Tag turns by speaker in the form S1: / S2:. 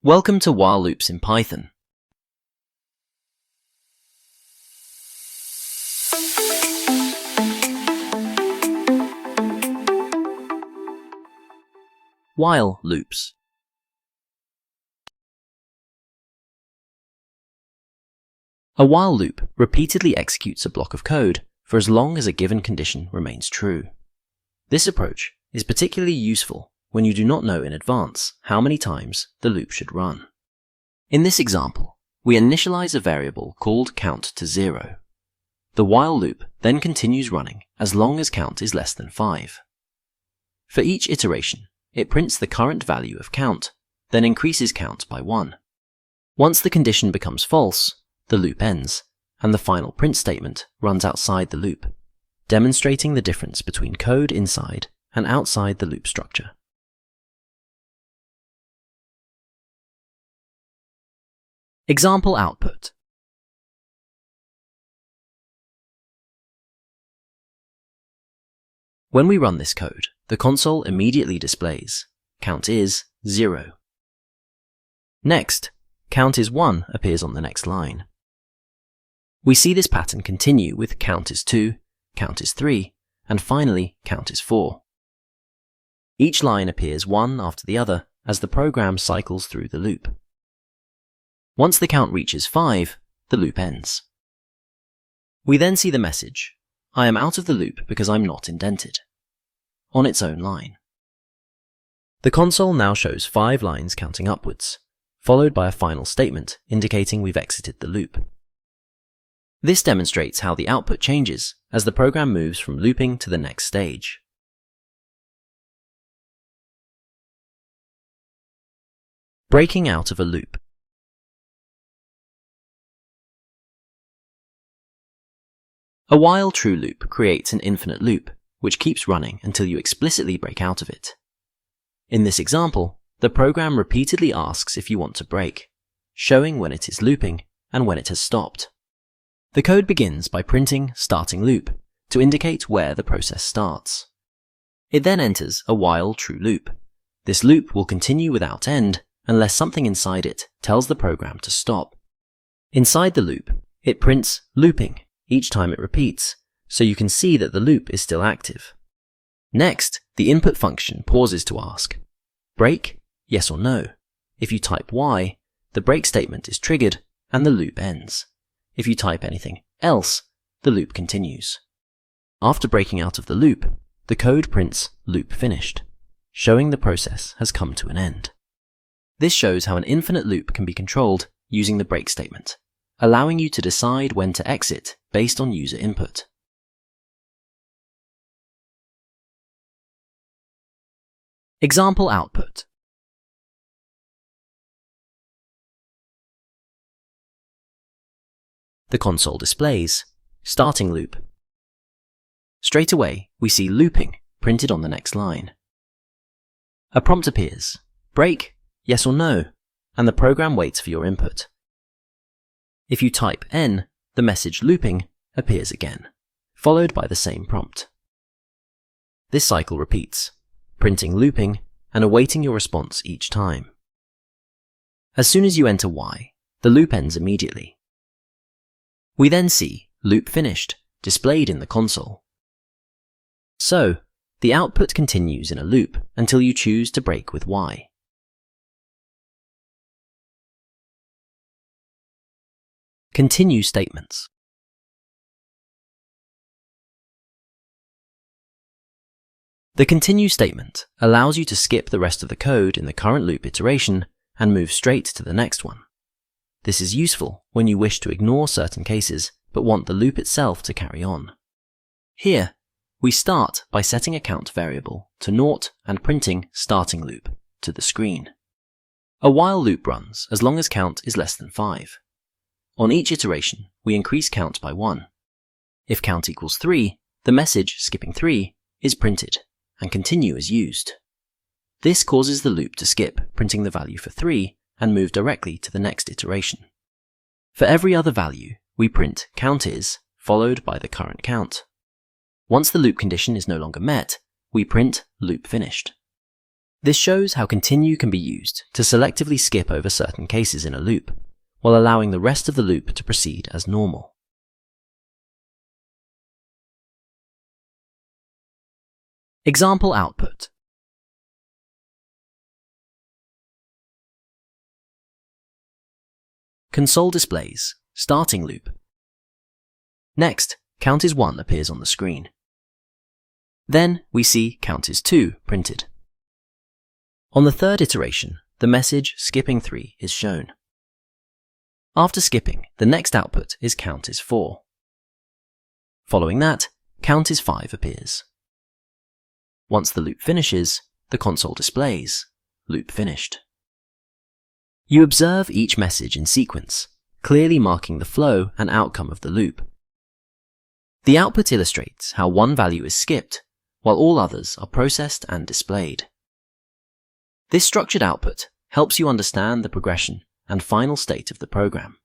S1: Welcome to while loops in Python. While loops. A while loop repeatedly executes a block of code for as long as a given condition remains true. This approach is particularly useful when you do not know in advance how many times the loop should run. In this example, we initialize a variable called count to 0. The while loop then continues running as long as count is less than 5. For each iteration, it prints the current value of count, then increases count by 1. Once the condition becomes false, the loop ends, and the final print statement runs outside the loop, demonstrating the difference between code inside and outside the loop structure. Example output. When we run this code, the console immediately displays count is 0. Next, count is 1 appears on the next line. We see this pattern continue with count is 2, count is 3, and finally count is 4. Each line appears one after the other as the program cycles through the loop. Once the count reaches 5, the loop ends. We then see the message, "I am out of the loop because I'm not indented," on its own line. The console now shows 5 lines counting upwards, followed by a final statement indicating we've exited the loop. This demonstrates how the output changes as the program moves from looping to the next stage. Breaking out of a loop. A while true loop creates an infinite loop, which keeps running until you explicitly break out of it. In this example, the program repeatedly asks if you want to break, showing when it is looping and when it has stopped. The code begins by printing starting loop to indicate where the process starts. It then enters a while true loop. This loop will continue without end unless something inside it tells the program to stop. Inside the loop, it prints looping each time it repeats, so you can see that the loop is still active. Next, the input function pauses to ask, break, yes or no. If you type Y, the break statement is triggered and the loop ends. If you type anything else, the loop continues. After breaking out of the loop, the code prints loop finished, showing the process has come to an end. This shows how an infinite loop can be controlled using the break statement, allowing you to decide when to exit based on user input. Example output. The console displays starting loop. Straight away, we see looping printed on the next line. A prompt appears, break, yes or no, and the program waits for your input. If you type N, the message looping appears again, followed by the same prompt. This cycle repeats, printing looping and awaiting your response each time. As soon as you enter Y, the loop ends immediately. We then see loop finished displayed in the console. So, the output continues in a loop until you choose to break with Y. Continue statements. The continue statement allows you to skip the rest of the code in the current loop iteration and move straight to the next one. This is useful when you wish to ignore certain cases but want the loop itself to carry on. Here, we start by setting a count variable to 0 and printing starting loop to the screen. A while loop runs as long as count is less than 5. On each iteration, we increase count by 1. If count equals 3, the message skipping 3 is printed and continue as used. This causes the loop to skip, printing the value for 3 and move directly to the next iteration. For every other value, we print count is followed by the current count. Once the loop condition is no longer met, we print loop finished. This shows how continue can be used to selectively skip over certain cases in a loop, while allowing the rest of the loop to proceed as normal. Example output. Console displays starting loop. Next, count is 1 appears on the screen. Then we see count is 2 printed. On the third iteration, the message skipping 3 is shown. After skipping, the next output is count is 4. Following that, count is 5 appears. Once the loop finishes, the console displays loop finished. You observe each message in sequence, clearly marking the flow and outcome of the loop. The output illustrates how one value is skipped, while all others are processed and displayed. This structured output helps you understand the progression and final state of the program.